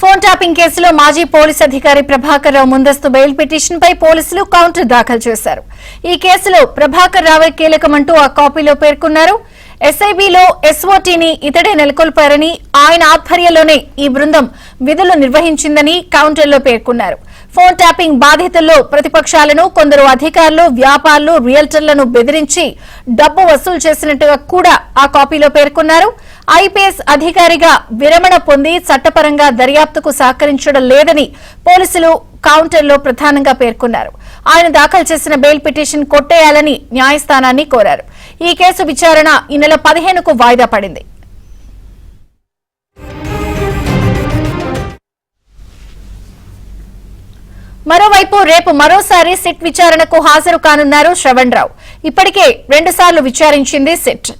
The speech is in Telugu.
ఫోన్ ట్యాపింగ్ కేసులో మాజీ పోలీస్ అధికారి ప్రభాకర్ రావు ముందస్తు బెయిల్ పిటిషన్ పై పోలీసులు కౌంటర్ దాఖలు చేశారు. ఈ కేసులో ప్రభాకర్ రావే కీలకమంటూ ఆ కాపీలో పేర్కొన్నారు. ఎస్ఐబిలో ఎస్ఓటీని ఇతడే నెలకొల్పారని, ఆయన ఆధ్వర్యంలోనే ఈ బృందం విధులు నిర్వహించిందని కౌంటర్లో పేర్కొన్నారు. ఫోన్ ట్యాపింగ్ బాధితుల్లో ప్రతిపక్షాలను, కొందరు అధికారులు, వ్యాపారులు, రియల్టర్లను బెదిరించి డబ్బు వసూలు చేసినట్టుగా కూడా ఆ కాపీలో పేర్కొన్నారు. ఐపీఎస్ అధికారిగా విరమణ పొంది చట్టపరంగా దర్యాప్తుకు సహకరించడం లేదని పోలీసులు కౌంటర్లో ప్రధానంగా పేర్కొన్నారు. ఆయన దాఖలు చేసిన బెయిల్ పిటిషన్ కొట్టేయాలని న్యాయస్థానాన్ని కోరారు. ఈ కేసు విచారణ ఈ నెల 15కు వాయిదా పడింది. మరోవైపు రేపు మరోసారి సిట్ విచారణకు హాజరు కానున్నారు శ్రవణ్ రావు. ఇప్పటికే 2 సార్లు విచారించింది సిట్.